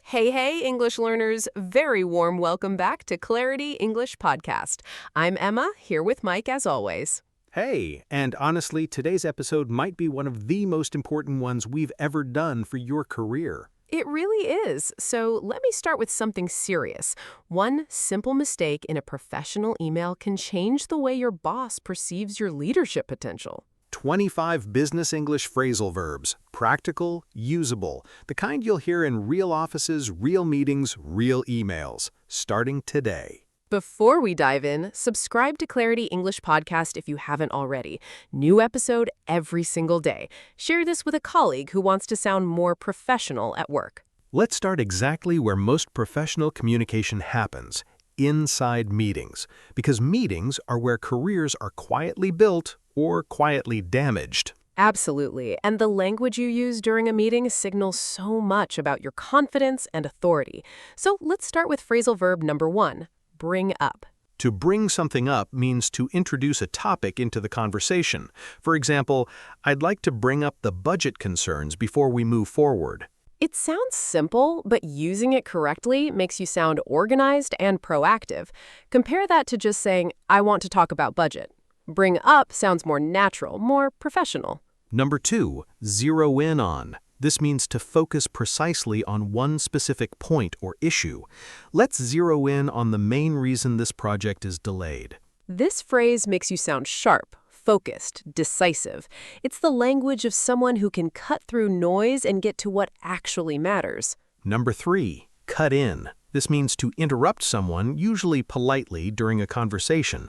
Hey, hey, English learners. Very warm welcome back to Clarity English Podcast. I'm Emma, here with Mike as always. Hey, and honestly, today's episode might be one of the most important ones we've ever done for your career. It really is. So let me start with something serious. One simple mistake in a professional email can change the way your boss perceives your leadership potential. 25 business English phrasal verbs, practical, usable, the kind you'll hear in real offices, real meetings, real emails, starting today. Before we dive in, subscribe to Clarity English Podcast if you haven't already. New episode every single day. Share this with a colleague who wants to sound more professional at work. Let's start exactly where most professional communication happens, inside meetings, because meetings are where careers are quietly built or quietly damaged. Absolutely. And the language you use during a meeting signals so much about your confidence and authority. So let's start with phrasal verb number 1, bring up. To bring something up means to introduce a topic into the conversation. For example, I'd like to bring up the budget concerns before we move forward. It sounds simple, but using it correctly makes you sound organized and proactive. Compare that to just saying, I want to talk about budget. Bring up sounds more natural, more professional. Number 2, zero in on. This means to focus precisely on one specific point or issue. Let's zero in on the main reason this project is delayed. This phrase makes you sound sharp, focused, decisive. It's the language of someone who can cut through noise and get to what actually matters. Number 3, cut in. This means to interrupt someone, usually politely, during a conversation.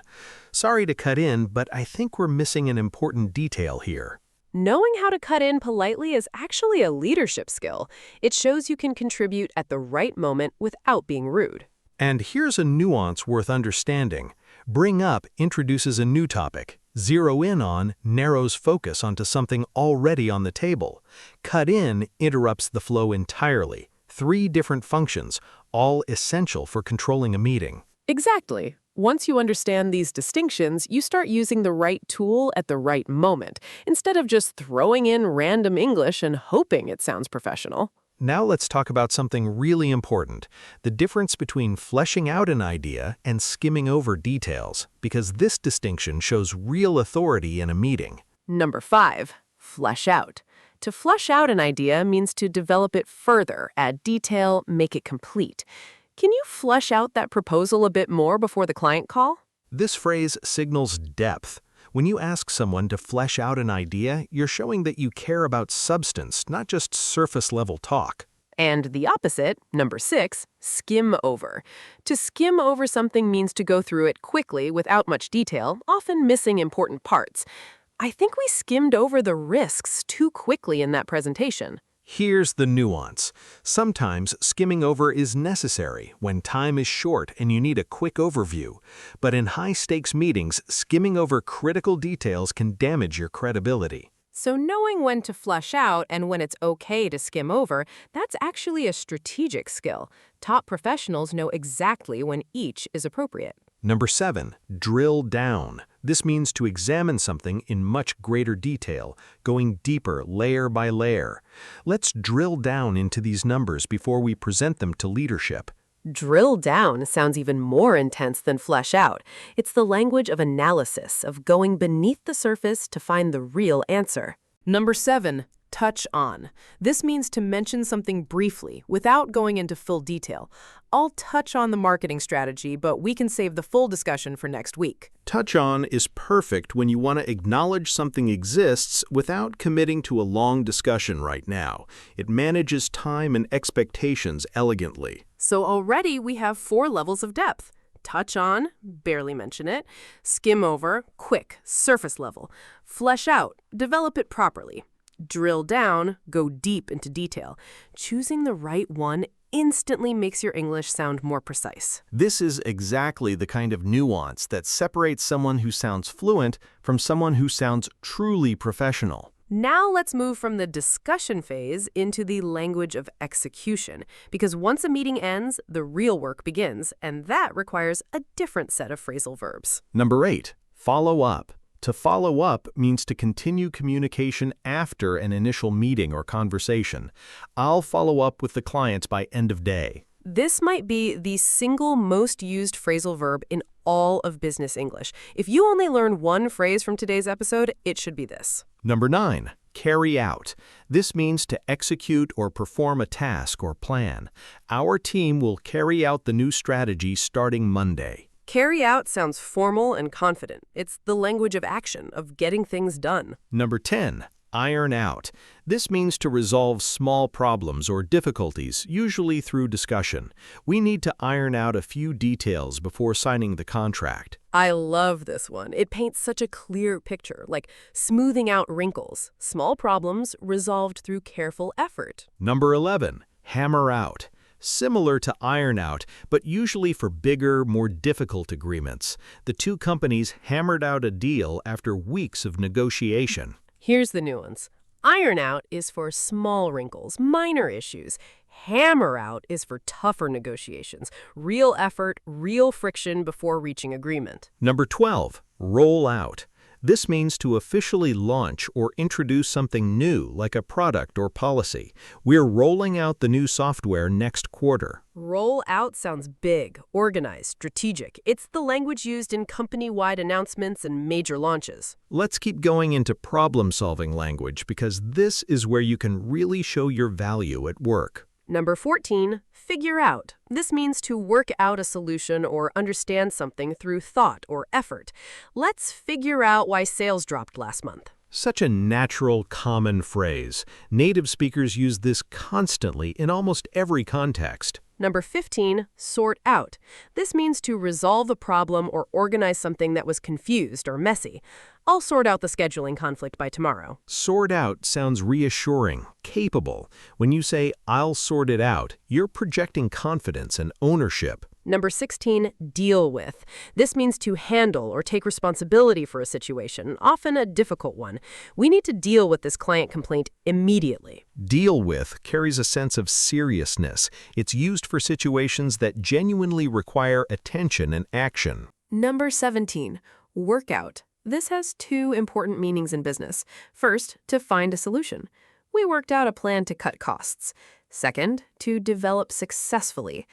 Sorry to cut in, but I think we're missing an important detail here. Knowing how to cut in politely is actually a leadership skill. It shows you can contribute at the right moment without being rude. And here's a nuance worth understanding. Bring up introduces a new topic. Zero in on narrows focus onto something already on the table. Cut in interrupts the flow entirely. 3 different functions, all essential for controlling a meeting. Exactly. Once you understand these distinctions, you start using the right tool at the right moment, instead of just throwing in random English and hoping it sounds professional. Now let's talk about something really important, the difference between fleshing out an idea and skimming over details, because this distinction shows real authority in a meeting. Number 5, flesh out. To flesh out an idea means to develop it further, add detail, make it complete. Can you flesh out that proposal a bit more before the client call? This phrase signals depth. When you ask someone to flesh out an idea, you're showing that you care about substance, not just surface-level talk. And the opposite, number 6, skim over. To skim over something means to go through it quickly without much detail, often missing important parts. I think we skimmed over the risks too quickly in that presentation. Here's the nuance. Sometimes skimming over is necessary when time is short and you need a quick overview. But in high-stakes meetings, skimming over critical details can damage your credibility. So knowing when to flesh out and when it's okay to skim over, that's actually a strategic skill. Top professionals know exactly when each is appropriate. Number 7, drill down. This means to examine something in much greater detail, going deeper layer by layer. Let's drill down into these numbers before we present them to leadership. Drill down sounds even more intense than flesh out. It's the language of analysis, of going beneath the surface to find the real answer. Number 7, touch on. This means to mention something briefly, without going into full detail. I'll touch on the marketing strategy, but we can save the full discussion for next week. Touch on is perfect when you want to acknowledge something exists without committing to a long discussion right now. It manages time and expectations elegantly. So already we have 4 levels of depth. Touch on, barely mention it. Skim over, quick, surface level. Flesh out, develop it properly. Drill down, go deep into detail. Choosing the right one instantly makes your English sound more precise. This is exactly the kind of nuance that separates someone who sounds fluent from someone who sounds truly professional. Now let's move from the discussion phase into the language of execution, because once a meeting ends, the real work begins, and that requires a different set of phrasal verbs. Number 8, follow up. To follow up means to continue communication after an initial meeting or conversation. I'll follow up with the clients by end of day. This might be the single most used phrasal verb in all of business English. If you only learn one phrase from today's episode, it should be this. Number 9, carry out. This means to execute or perform a task or plan. Our team will carry out the new strategy starting Monday. Carry out sounds formal and confident. It's the language of action, of getting things done. Number 10, iron out. This means to resolve small problems or difficulties, usually through discussion. We need to iron out a few details before signing the contract. I love this one. It paints such a clear picture, like smoothing out wrinkles. Small problems resolved through careful effort. Number 11, hammer out. Similar to iron out, but usually for bigger, more difficult agreements. The two companies hammered out a deal after weeks of negotiation. Here's the nuance. Iron out is for small wrinkles, minor issues. Hammer out is for tougher negotiations, real effort, real friction before reaching agreement. Number 12, roll out. This means to officially launch or introduce something new, like a product or policy. We're rolling out the new software next quarter. Roll out sounds big, organized, strategic. It's the language used in company-wide announcements and major launches. Let's keep going into problem-solving language because this is where you can really show your value at work. Number 14, figure out. This means to work out a solution or understand something through thought or effort. Let's figure out why sales dropped last month. Such a natural, common phrase. Native speakers use this constantly in almost every context. Number 15, sort out. This means to resolve a problem or organize something that was confused or messy. I'll sort out the scheduling conflict by tomorrow. Sort out sounds reassuring, capable. When you say, I'll sort it out, you're projecting confidence and ownership. Number 16, deal with. This means to handle or take responsibility for a situation, often a difficult one. We need to deal with this client complaint immediately. Deal with carries a sense of seriousness. It's used for situations that genuinely require attention and action. Number 17, work out. This has two important meanings in business. First, to find a solution. We worked out a plan to cut costs. Second, to develop successfully.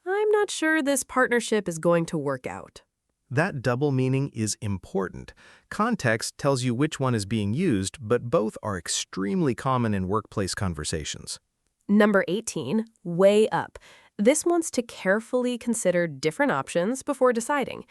I'm not sure this partnership is going to work out. That double meaning is important. Context tells you which one is being used, but both are extremely common in workplace conversations. Number 18, weigh up. This wants to carefully consider different options before deciding.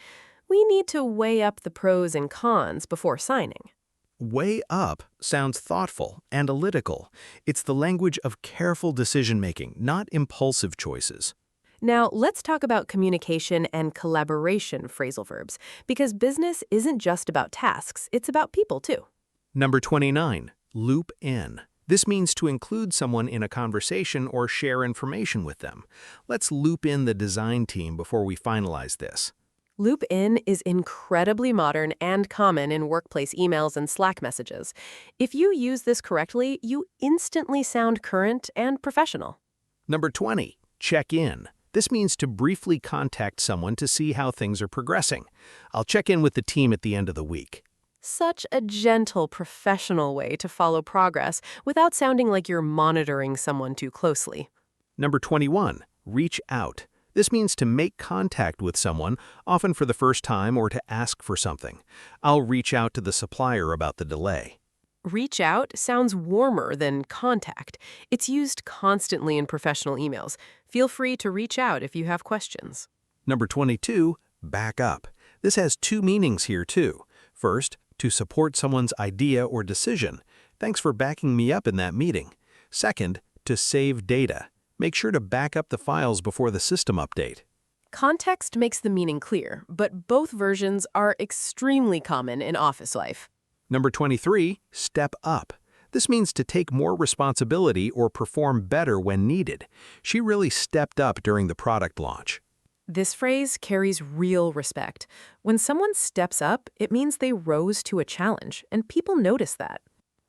We need to weigh up the pros and cons before signing. Weigh up sounds thoughtful, analytical. It's the language of careful decision-making, not impulsive choices. Now, let's talk about communication and collaboration phrasal verbs, because business isn't just about tasks, it's about people too. Number 29, loop in. This means to include someone in a conversation or share information with them. Let's loop in the design team before we finalize this. Loop in is incredibly modern and common in workplace emails and Slack messages. If you use this correctly, you instantly sound current and professional. Number 20, check in. This means to briefly contact someone to see how things are progressing. I'll check in with the team at the end of the week. Such a gentle, professional way to follow progress without sounding like you're monitoring someone too closely. Number 21, reach out. This means to make contact with someone, often for the first time or to ask for something. I'll reach out to the supplier about the delay. Reach out sounds warmer than contact. It's used constantly in professional emails. Feel free to reach out if you have questions. Number 22, back up. This has two meanings here too. First, to support someone's idea or decision. Thanks for backing me up in that meeting. Second, to save data. Make sure to back up the files before the system update. Context makes the meaning clear, but both versions are extremely common in office life. Number 23, step up. This means to take more responsibility or perform better when needed. She really stepped up during the product launch. This phrase carries real respect. When someone steps up, it means they rose to a challenge, and people notice that.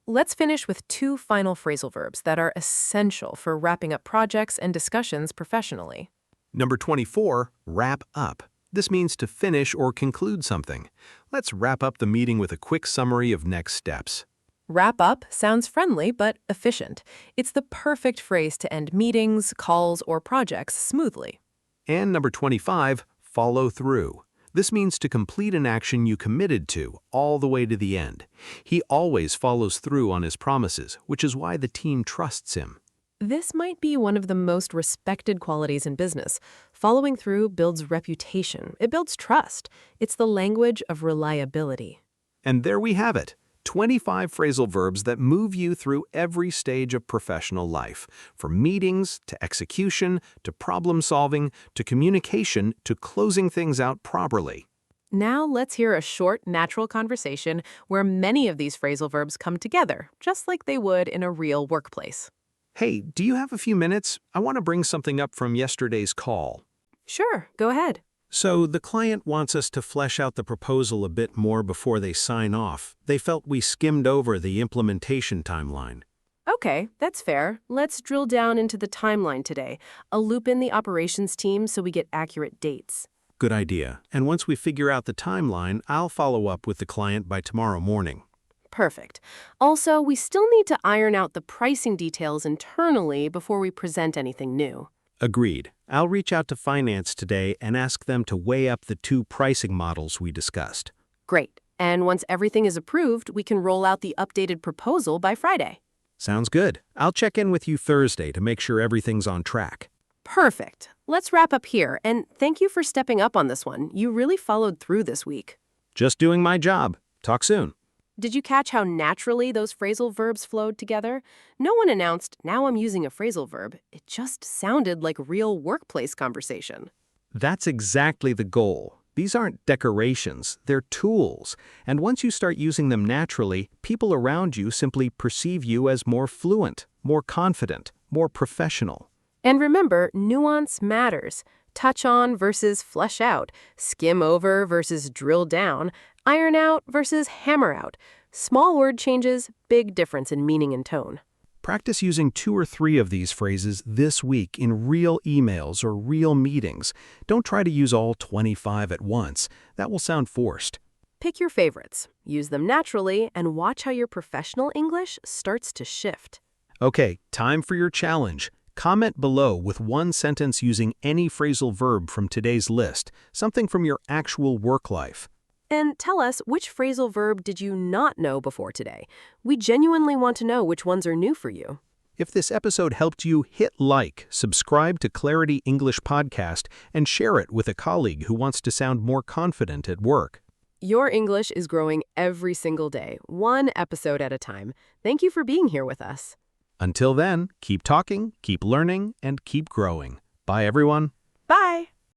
Let's finish with two final phrasal verbs that are essential for wrapping up projects and discussions professionally. Number 24, wrap up. This means to finish or conclude something. Let's wrap up the meeting with a quick summary of next steps. Wrap up sounds friendly but efficient. It's the perfect phrase to end meetings, calls, or projects smoothly. And number 25, follow through. This means to complete an action you committed to all the way to the end. He always follows through on his promises, which is why the team trusts him. This might be one of the most respected qualities in business. Following through builds reputation. It builds trust. It's the language of reliability. And there we have it. 25 phrasal verbs that move you through every stage of professional life, from meetings to execution to problem solving to communication to closing things out properly. Now let's hear a short, natural conversation where many of these phrasal verbs come together, just like they would in a real workplace. Hey, do you have a few minutes? I want to bring something up from yesterday's call. Sure, go ahead. So the client wants us to flesh out the proposal a bit more before they sign off. They felt we skimmed over the implementation timeline. Okay, that's fair. Let's drill down into the timeline today. I'll loop in the operations team so we get accurate dates. Good idea. And once we figure out the timeline, I'll follow up with the client by tomorrow morning. Perfect. Also, we still need to iron out the pricing details internally before we present anything new. Agreed. I'll reach out to finance today and ask them to weigh up the two pricing models we discussed. Great. And once everything is approved, we can roll out the updated proposal by Friday. Sounds good. I'll check in with you Thursday to make sure everything's on track. Perfect. Let's wrap up here, and thank you for stepping up on this one. You really followed through this week. Just doing my job. Talk soon. Did you catch how naturally those phrasal verbs flowed together? No one announced, "Now I'm using a phrasal verb." It just sounded like real workplace conversation. That's exactly the goal. These aren't decorations, they're tools. And once you start using them naturally, people around you simply perceive you as more fluent, more confident, more professional. And remember, nuance matters. Touch on versus flesh out, skim over versus drill down, iron out versus hammer out. Small word changes, big difference in meaning and tone. Practice using 2 or 3 of these phrases this week in real emails or real meetings. Don't try to use all 25 at once. That will sound forced. Pick your favorites, use them naturally, and watch how your professional English starts to shift. Okay, time for your challenge. Comment below with one sentence using any phrasal verb from today's list, something from your actual work life. And tell us, which phrasal verb did you not know before today? We genuinely want to know which ones are new for you. If this episode helped you, hit like, subscribe to Clarity English Podcast, and share it with a colleague who wants to sound more confident at work. Your English is growing every single day, one episode at a time. Thank you for being here with us. Until then, keep talking, keep learning, and keep growing. Bye, everyone. Bye.